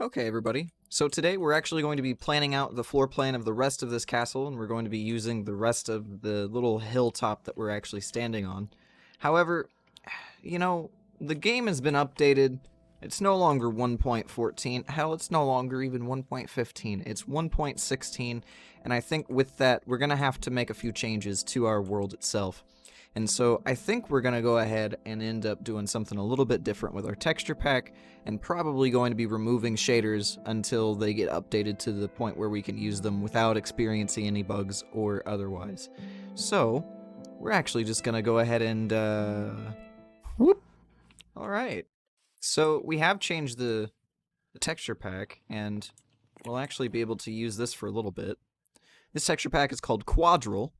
Okay, everybody. So today we're actually going to be planning out the floor plan of the rest of this castle, and we're going to be using the rest of the little hilltop that we're actually standing on. However, you know, the game has been updated. It's no longer 1.14. Hell, it's no longer even 1.15. It's 1.16, and I think with that, we're going to have to make a few changes to our world itself. And so I think we're going to go ahead and end up doing something a little bit different with our texture pack, and probably going to be removing shaders until they get updated to the point where we can use them without experiencing any bugs or otherwise. So, we're actually just going to go ahead and, whoop. Alright. So, we have changed the texture pack, and we'll actually be able to use this for a little bit. This texture pack is called Quadral,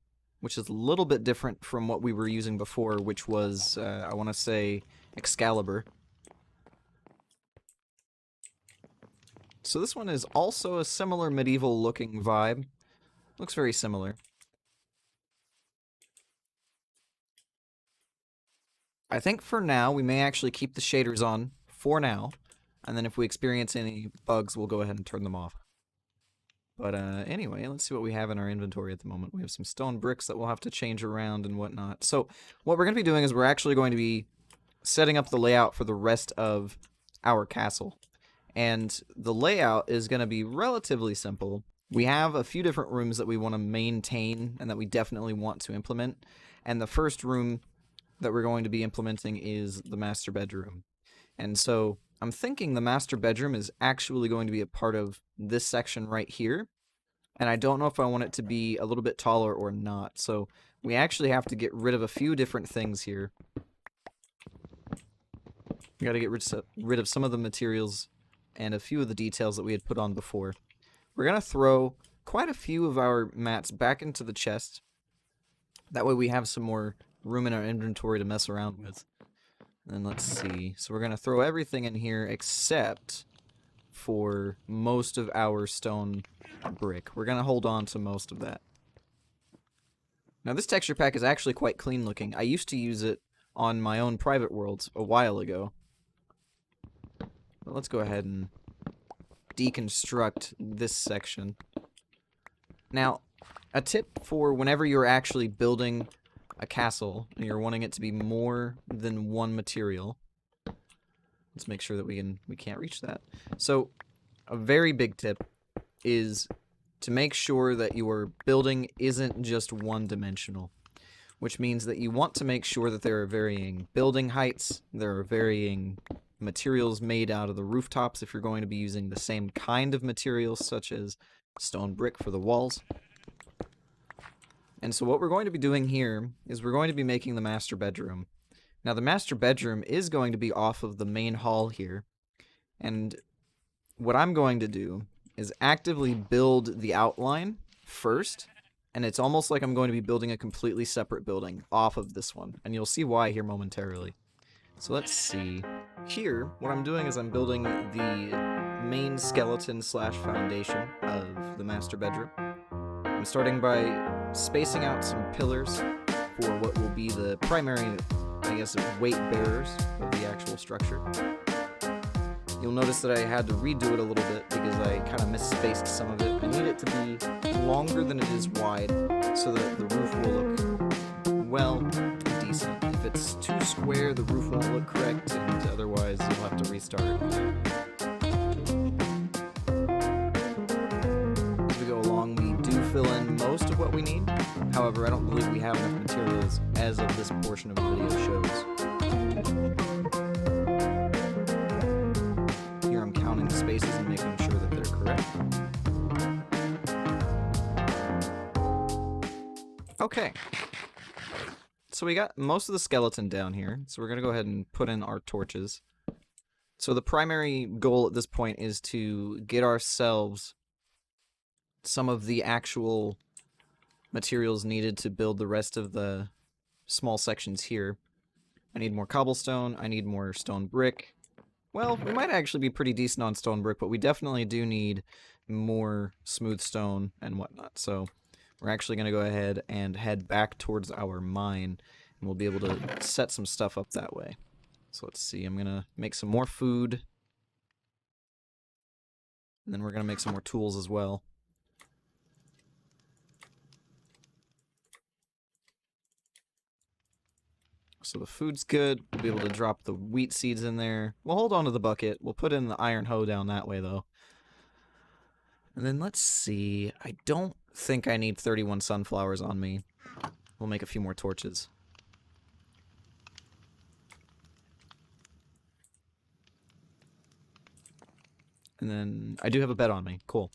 which is a little bit different from what we were using before, which was, I want to say, Excalibur. So this one is also a similar medieval-looking vibe. Looks very similar. I think for now, we may actually keep the shaders on for now, and then if we experience any bugs, we'll go ahead and turn them off. But anyway, let's see what we have in our inventory at the moment. We have some stone bricks that we'll have to change around and whatnot. So what we're going to be doing is we're actually going to be setting up the layout for the rest of our castle. And the layout is going to be relatively simple. We have a few different rooms that we want to maintain and that we definitely want to implement. And the first room that we're going to be implementing is the master bedroom. And so I'm thinking the master bedroom is actually going to be a part of this section right here. And I don't know if I want it to be a little bit taller or not. So we actually have to get rid of a few different things here. We got to get rid of some of the materials and a few of the details that we had put on before. We're going to throw quite a few of our mats back into the chest. That way we have some more room in our inventory to mess around with. And let's see. So we're going to throw everything in here except for most of our stone brick. We're going to hold on to most of that. Now this texture pack is actually quite clean looking. I used to use it on my own private worlds a while ago. But let's go ahead and deconstruct this section. Now, a tip for whenever you're actually building a castle and you're wanting it to be more than one material. Let's make sure that we can't reach that. So, a very big tip is to make sure that your building isn't just one-dimensional, which means that you want to make sure that there are varying building heights, there are varying materials made out of the rooftops if you're going to be using the same kind of materials, such as stone brick for the walls. And so what we're going to be doing here is we're going to be making the master bedroom. Now the master bedroom is going to be off of the main hall here, and what I'm going to do is actively build the outline first, and it's almost like I'm going to be building a completely separate building off of this one, and you'll see why here momentarily. So let's see. Here, what I'm doing is I'm building the main skeleton slash foundation of the master bedroom. I'm starting by spacing out some pillars for what will be the primary, I guess, weight bearers of the actual structure. You'll notice that I had to redo it a little bit because I kind of misspaced some of it. I need it to be longer than it is wide so that the roof will look, well, decent. If it's too square, the roof won't look correct, and otherwise you'll have to restart. As we go along, we do fill in most of what we need. However, I don't believe we have enough materials as of this portion of the video shows. Here I'm counting the spaces and making sure that they're correct. Okay. So we got most of the skeleton down here, so we're going to go ahead and put in our torches. So the primary goal at this point is to get ourselves some of the actual materials needed to build the rest of the small sections here. I need more cobblestone, I need more stone brick. Well, we might actually be pretty decent on stone brick, but we definitely do need more smooth stone and whatnot. So we're actually going to go ahead and head back towards our mine, and we'll be able to set some stuff up that way. So let's see, I'm going to make some more food. And then we're going to make some more tools as well. So the food's good. We'll be able to drop the wheat seeds in there. We'll hold on to the bucket. We'll put in the iron hoe down that way, though. And then let's see. I don't think I need 31 sunflowers on me. We'll make a few more torches. And then I do have a bed on me. Cool.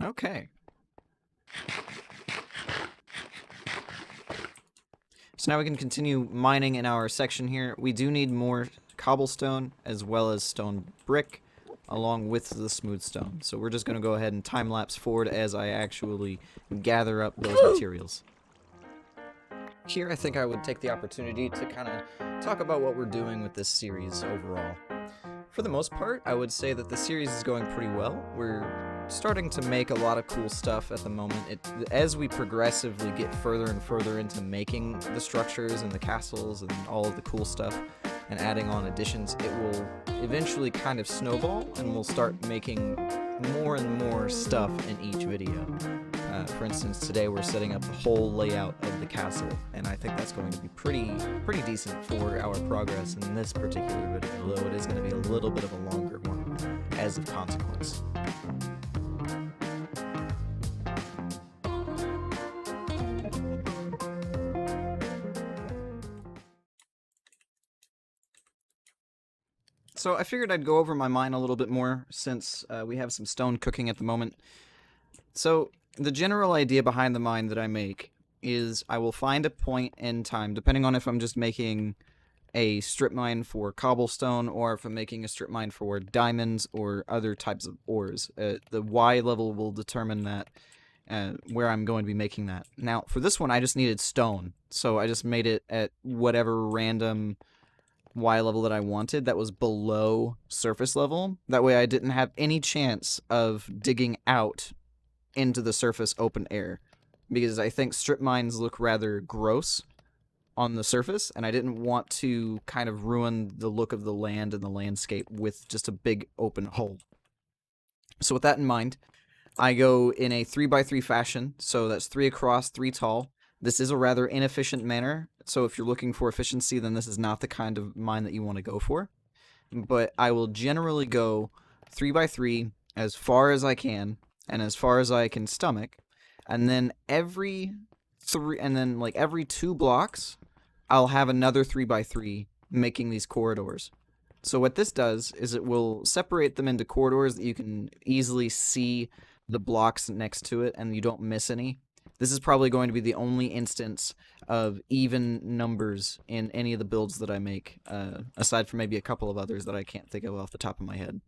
Okay. So now we can continue mining in our section here. We do need more cobblestone as well as stone brick along with the smooth stone. So we're just going to go ahead and time-lapse forward as I actually gather up those materials. Here I think I would take the opportunity to kind of talk about what we're doing with this series overall. For the most part, I would say that the series is going pretty well. We're starting to make a lot of cool stuff at the moment. As we progressively get further and further into making the structures and the castles and all of the cool stuff and adding on additions, it will eventually kind of snowball and we'll start making more and more stuff in each video. For instance, today we're setting up the whole layout of the castle, and I think that's going to be pretty decent for our progress in this particular video, although it is going to be a little bit of a longer one as of consequence. So I figured I'd go over my mine a little bit more since we have some stone cooking at the moment. So the general idea behind the mine that I make is I will find a point in time, depending on if I'm just making a strip mine for cobblestone or if I'm making a strip mine for diamonds or other types of ores. The Y level will determine that where I'm going to be making that. Now, for this one, I just needed stone, so I just made it at whatever random Y level that I wanted that was below surface level. That way I didn't have any chance of digging out into the surface open air, because I think strip mines look rather gross on the surface, and I didn't want to kind of ruin the look of the land and the landscape with just a big open hole. So with that in mind, I go in a 3x3 fashion, so that's 3 across, 3 tall. This is a rather inefficient manner, so if you're looking for efficiency, then this is not the kind of mine that you want to go for. But I will generally go 3x3 as far as I can, and as far as I can stomach, and then every 2 blocks, I'll have another 3x3 making these corridors. So what this does is it will separate them into corridors that you can easily see the blocks next to it and you don't miss any. This is probably going to be the only instance of even numbers in any of the builds that I make, aside from maybe a couple of others that I can't think of off the top of my head.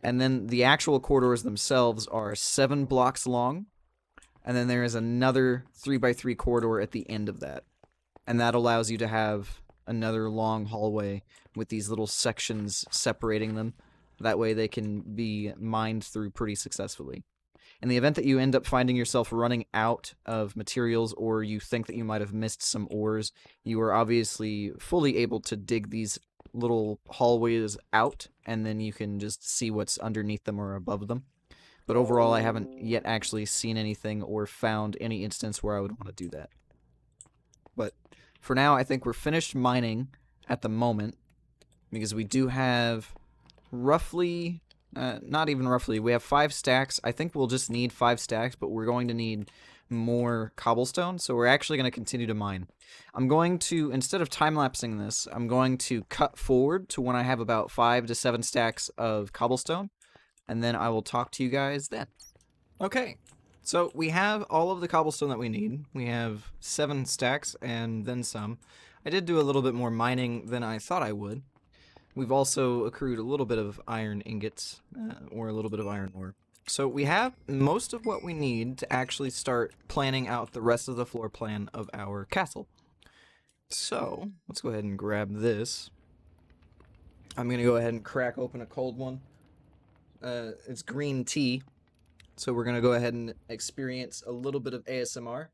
And then the actual corridors themselves are 7 blocks long, and then there is another 3x3 corridor at the end of that. And that allows you to have another long hallway with these little sections separating them. That way they can be mined through pretty successfully. In the event that you end up finding yourself running out of materials or you think that you might have missed some ores, you are obviously fully able to dig these little hallways out, and then you can just see what's underneath them or above them. But overall, I haven't yet actually seen anything or found any instance where I would want to do that. But for now, I think we're finished mining at the moment, because we do have roughly, not even roughly, we have 5 stacks. I think we'll just need 5 stacks, but we're going to need more cobblestone, so we're actually going to continue to mine. I'm going to, instead of time-lapsing this, I'm going to cut forward to when I have about 5 to 7 stacks of cobblestone, and then I will talk to you guys then. Okay, so we have all of the cobblestone that we need. We have 7 stacks and then some. I did do a little bit more mining than I thought I would. We've also accrued a little bit of iron ingots, or a little bit of iron ore. So we have most of what we need to actually start planning out the rest of the floor plan of our castle. So let's go ahead and grab this. I'm going to go ahead and crack open a cold one. It's green tea. So we're going to go ahead and experience a little bit of ASMR.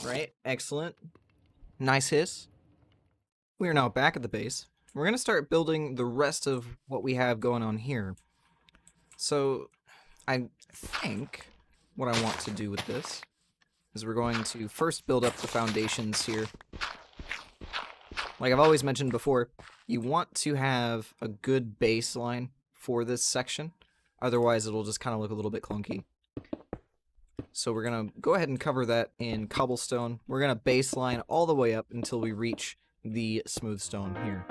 Right, excellent. Nice hiss. We are now back at the base. We're going to start building the rest of what we have going on here. So, I think what I want to do with this is we're going to first build up the foundations here. Like I've always mentioned before, you want to have a good baseline for this section. Otherwise, it'll just kind of look a little bit clunky. So we're going to go ahead and cover that in cobblestone. We're going to baseline all the way up until we reach the smooth stone here.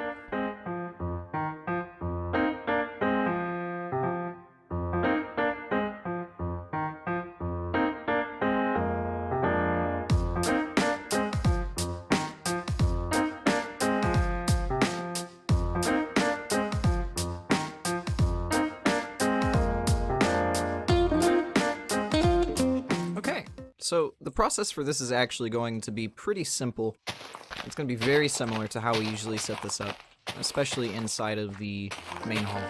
So the process for this is actually going to be pretty simple. It's going to be very similar to how we usually set this up, especially inside of the main hall.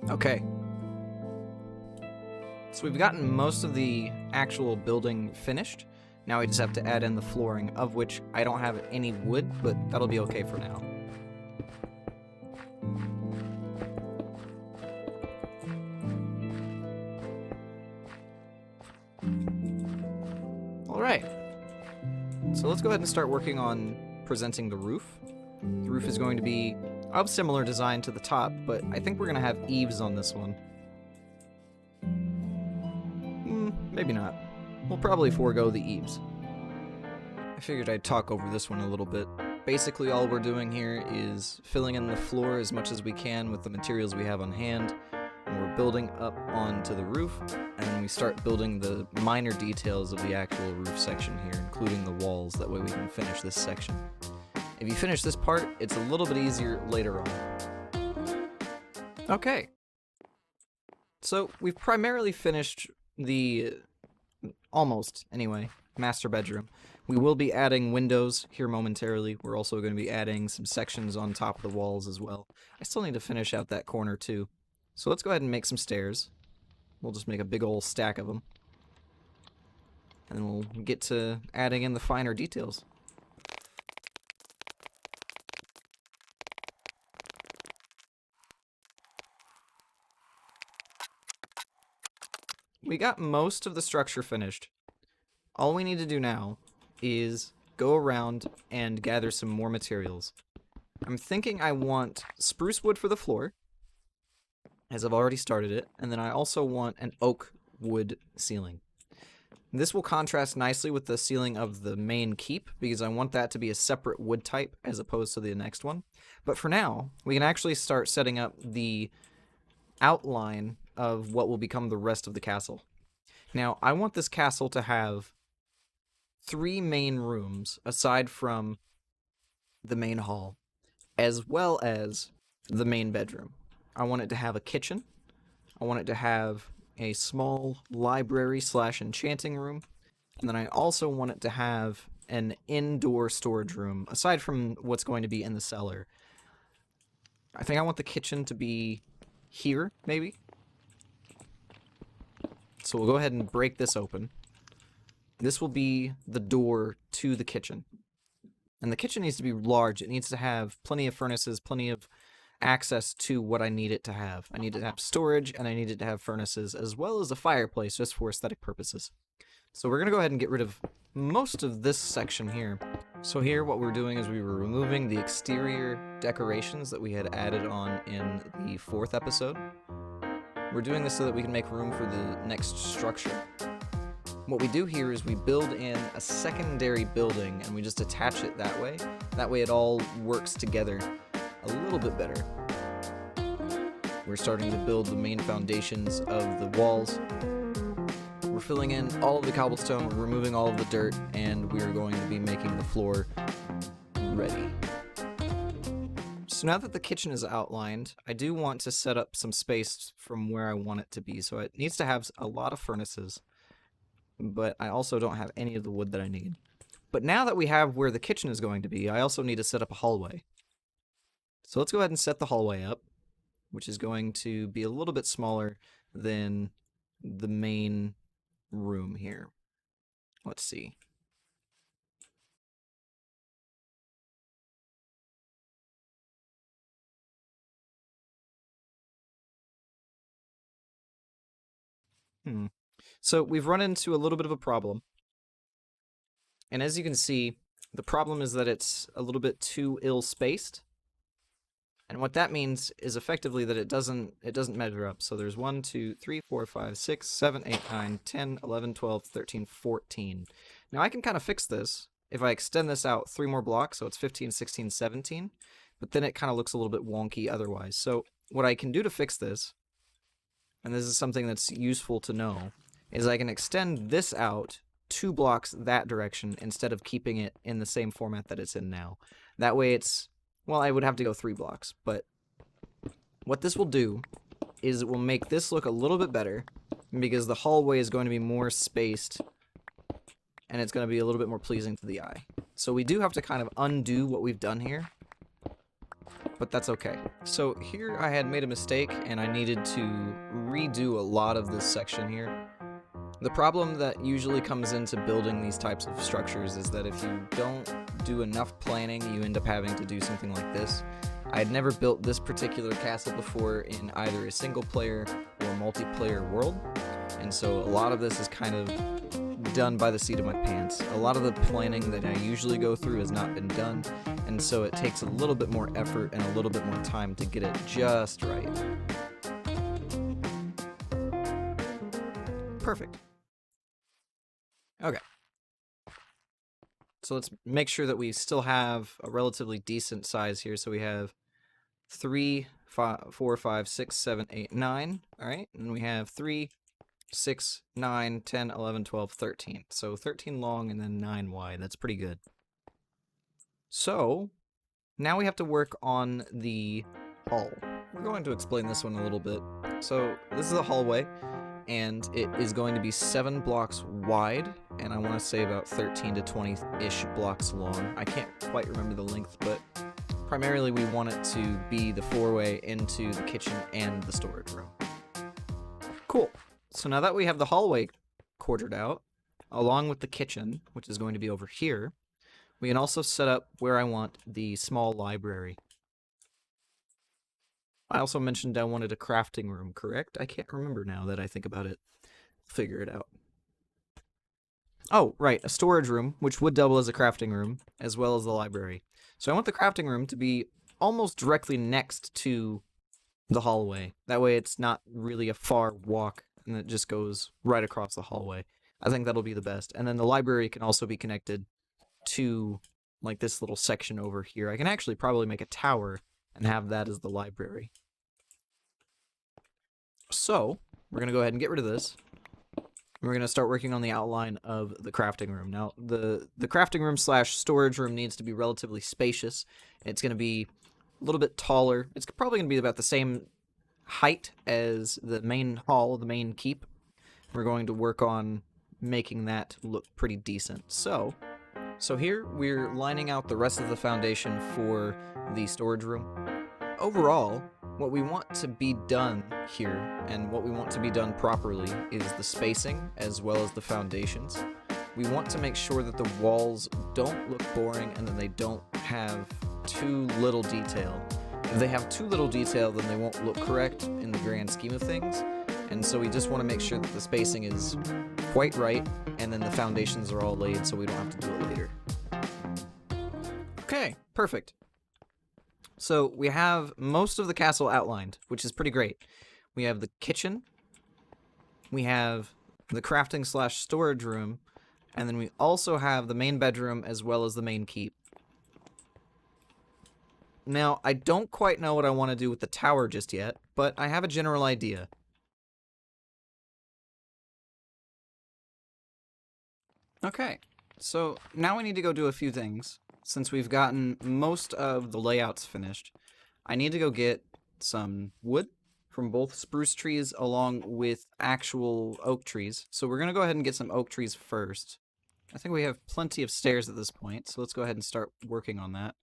Okay. So we've gotten most of the actual building finished. Now we just have to add in the flooring, of which I don't have any wood, but that'll be okay for now. Alright. So let's go ahead and start working on presenting the roof. The roof is going to be of similar design to the top, but I think we're going to have eaves on this one. Maybe not. We'll probably forego the eaves. I figured I'd talk over this one a little bit. Basically all we're doing here is filling in the floor as much as we can with the materials we have on hand, and we're building up onto the roof, and then we start building the minor details of the actual roof section here, including the walls. That way we can finish this section. If you finish this part, it's a little bit easier later on. Okay. So we've primarily finished the, almost anyway, master bedroom. We will be adding windows here momentarily. We're also going to be adding some sections on top of the walls as well. I still need to finish out that corner too. So let's go ahead and make some stairs. We'll just make a big old stack of them. And then we'll get to adding in the finer details. We got most of the structure finished. All we need to do now is go around and gather some more materials. I'm thinking I want spruce wood for the floor, as I've already started it, and then I also want an oak wood ceiling. This will contrast nicely with the ceiling of the main keep, because I want that to be a separate wood type as opposed to the next one. But for now, we can actually start setting up the outline of what will become the rest of the castle. Now, I want this castle to have 3 main rooms aside from the main hall, as well as the main bedroom. I want it to have a kitchen. I want it to have a small library / enchanting room. And then I also want it to have an indoor storage room, aside from what's going to be in the cellar. I think I want the kitchen to be here, maybe. So we'll go ahead and break this open. This will be the door to the kitchen. And the kitchen needs to be large. It needs to have plenty of furnaces, plenty of access to what I need it to have. I need it to have storage, and I need it to have furnaces, as well as a fireplace, just for aesthetic purposes. So we're going to go ahead and get rid of most of this section here. So here what we're doing is we were removing the exterior decorations that we had added on in the 4th episode. We're doing this so that we can make room for the next structure. What we do here is we build in a secondary building and we just attach it that way. That way it all works together a little bit better. We're starting to build the main foundations of the walls. We're filling in all of the cobblestone, we're removing all of the dirt, and we're going to be making the floor ready. So now that the kitchen is outlined, I do want to set up some space from where I want it to be. So it needs to have a lot of furnaces, but I also don't have any of the wood that I need. But now that we have where the kitchen is going to be, I also need to set up a hallway. So let's go ahead and set the hallway up, which is going to be a little bit smaller than the main room here. Let's see. So we've run into a little bit of a problem. And as you can see, the problem is that it's a little bit too ill-spaced. And what that means is effectively that it doesn't measure up. So there's 1, 2, 3, 4, 5, 6, 7, 8, 9, 10, 11, 12, 13, 14. Now I can kind of fix this if I extend this out 3 more blocks, so it's 15, 16, 17. But then it kind of looks a little bit wonky otherwise. So what I can do to fix this, and this is something that's useful to know, is I can extend this out 2 blocks that direction instead of keeping it in the same format that it's in now. That way it's, well, I would have to go 3 blocks, but what this will do is it will make this look a little bit better because the hallway is going to be more spaced and it's going to be a little bit more pleasing to the eye. So we do have to kind of undo what we've done here, but that's okay. So here I had made a mistake and I needed to redo a lot of this section here. The problem that usually comes into building these types of structures is that if you don't do enough planning, you end up having to do something like this. I had never built this particular castle before in either a single player or multiplayer world, and so a lot of this is kind of done by the seat of my pants. A lot of the planning that I usually go through has not been done, and so it takes a little bit more effort and a little bit more time to get it just right. Perfect. Okay. So let's make sure that we still have a relatively decent size here. So we have 3, 4, 5, 6, 7, 8, 9. All right. And we have 3, 6, 9, 10, 11, 12, 13. So 13 long and then 9 wide. That's pretty good. So now we have to work on the hall. We're going to explain this one a little bit. So this is the hallway, and it is going to be 7 blocks wide, and I want to say about 13 to 20-ish blocks long. I can't quite remember the length, but primarily we want it to be the 4-way into the kitchen and the storage room. Cool. So now that we have the hallway quartered out, along with the kitchen, which is going to be over here, we can also set up where I want the small library. I also mentioned I wanted a crafting room, correct? I can't remember now that I think about it. Figure it out. Oh, right, a storage room, which would double as a crafting room, as well as the library. So I want the crafting room to be almost directly next to the hallway. That way it's not really a far walk, and it just goes right across the hallway. I think that'll be the best. And then the library can also be connected to, like, this little section over here. I can actually probably make a tower and have that as the library. So, we're going to go ahead and get rid of this. We're going to start working on the outline of the crafting room. Now, the crafting room slash storage room needs to be relatively spacious. It's going to be a little bit taller. It's probably going to be about the same height as the main hall, the main keep. We're going to work on making that look pretty decent. So here we're lining out the rest of the foundation for the storage room. Overall, what we want to be done here, and what we want to be done properly, is the spacing as well as the foundations. We want to make sure that the walls don't look boring and that they don't have too little detail. If they have too little detail, then they won't look correct in the grand scheme of things. And so we just want to make sure that the spacing is quite right, and then the foundations are all laid so we don't have to do it later. Okay, perfect. So we have most of the castle outlined, which is pretty great. We have the kitchen, we have the crafting slash storage room, and then we also have the main bedroom as well as the main keep. Now, I don't quite know what I want to do with the tower just yet, but I have a general idea. Okay, so now we need to go do a few things. Since we've gotten most of the layouts finished, I need to go get some wood from both spruce trees along with actual oak trees. So we're going to go ahead and get some oak trees first. I think we have plenty of stairs at this point, so let's go ahead and start working on that.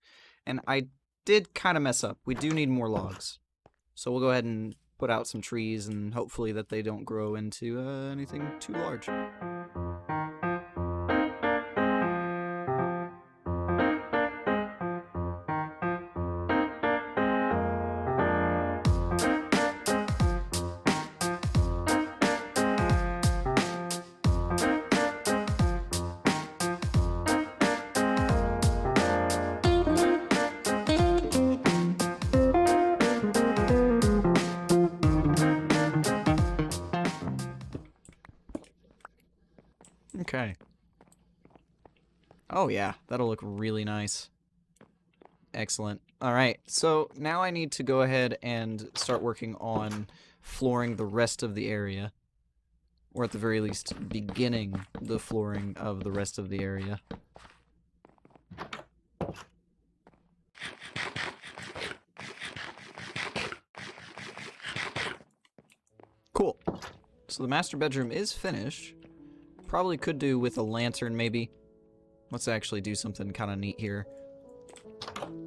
And I did kind of mess up. We do need more logs. So we'll go ahead and put out some trees and hopefully that they don't grow into anything too large. Okay. Oh yeah, that'll look really nice. Excellent. Alright, so now I need to go ahead and start working on flooring the rest of the area. Or at the very least, beginning the flooring of the rest of the area. Cool. So the master bedroom is finished. Probably could do with a lantern, maybe. Let's actually do something kind of neat here.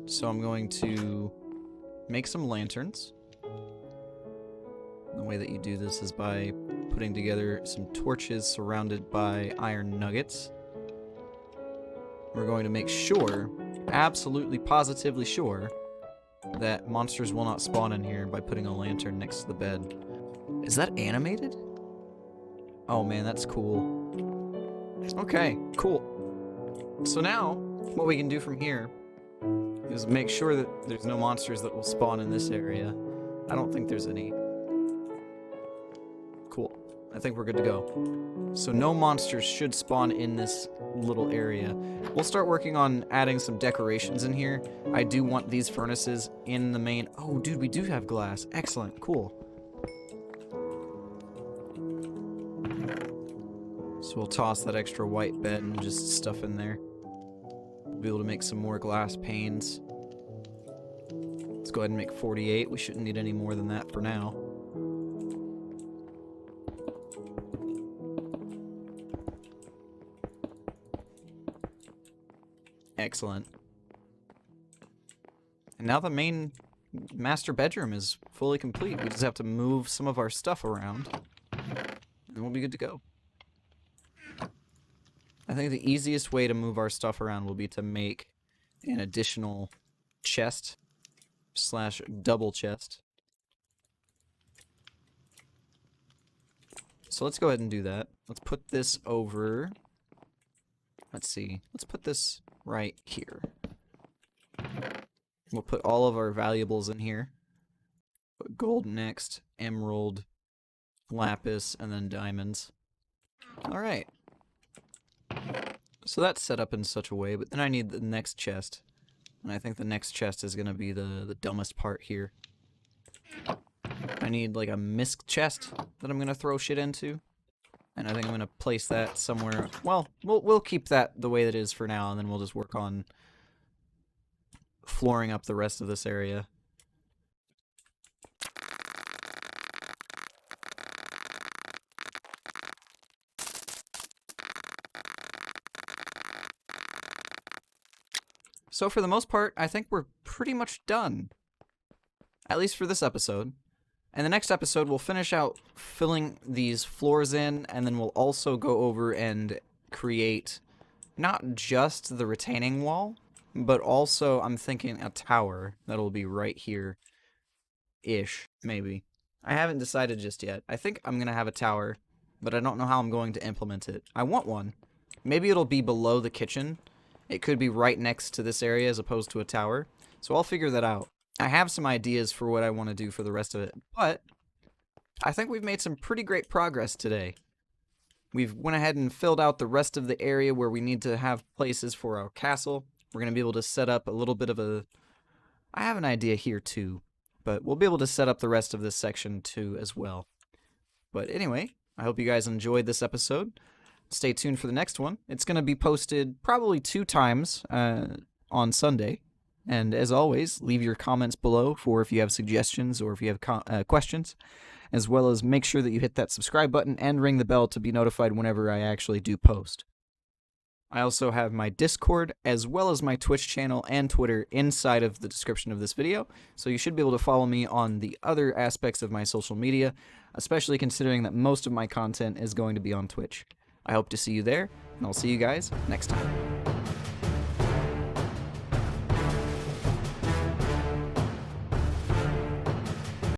So I'm going to make some lanterns. The way that you do this is by putting together some torches surrounded by iron nuggets. We're going to make sure, absolutely positively sure, that monsters will not spawn in here by putting a lantern next to the bed. Is that animated? Oh man, that's cool. Okay, cool. So now, what we can do from here is make sure that there's no monsters that will spawn in this area. I don't think there's any. Cool. I think we're good to go. So no monsters should spawn in this little area. We'll start working on adding some decorations in here. I do want these furnaces in the main... Oh, dude, we do have glass. Excellent. Cool. So we'll toss that extra white bed and just stuff in there. We'll be able to make some more glass panes. Let's go ahead and make 48. We shouldn't need any more than that for now. Excellent. And now the main master bedroom is fully complete. We just have to move some of our stuff around, and we'll be good to go. I think the easiest way to move our stuff around will be to make an additional chest slash double chest. So let's go ahead and do that. Let's put this over. Let's see. Let's put this right here. We'll put all of our valuables in here. Put gold next, emerald, lapis, and then diamonds. Alright. So that's set up in such a way, but then I need the next chest. And I think the next chest is going to be the dumbest part here. I need like a misc chest that I'm going to throw shit into. And I think I'm going to place that somewhere. Well, we'll keep that the way that it is for now, and then we'll just work on flooring up the rest of this area. So for the most part, I think we're pretty much done. At least for this episode. And the next episode, we'll finish out filling these floors in, and then we'll also go over and create not just the retaining wall, but also, I'm thinking, a tower that'll be right here-ish, maybe. I haven't decided just yet. I think I'm going to have a tower, but I don't know how I'm going to implement it. I want one. Maybe it'll be below the kitchen. It could be right next to this area as opposed to a tower. So I'll figure that out. I have some ideas for what I want to do for the rest of it, but I think we've made some pretty great progress today. We've went ahead and filled out the rest of the area where we need to have places for our castle. We're going to be able to set up a little bit of a... I have an idea here too, but we'll be able to set up the rest of this section too as well. But anyway, I hope you guys enjoyed this episode. Stay tuned for the next one. It's going to be posted probably 2 times on Sunday. And as always, leave your comments below for if you have suggestions or if you have questions, as well as make sure that you hit that subscribe button and ring the bell to be notified whenever I actually do post. I also have my Discord as well as my Twitch channel and Twitter inside of the description of this video, so you should be able to follow me on the other aspects of my social media, especially considering that most of my content is going to be on Twitch. I hope to see you there, and I'll see you guys next time.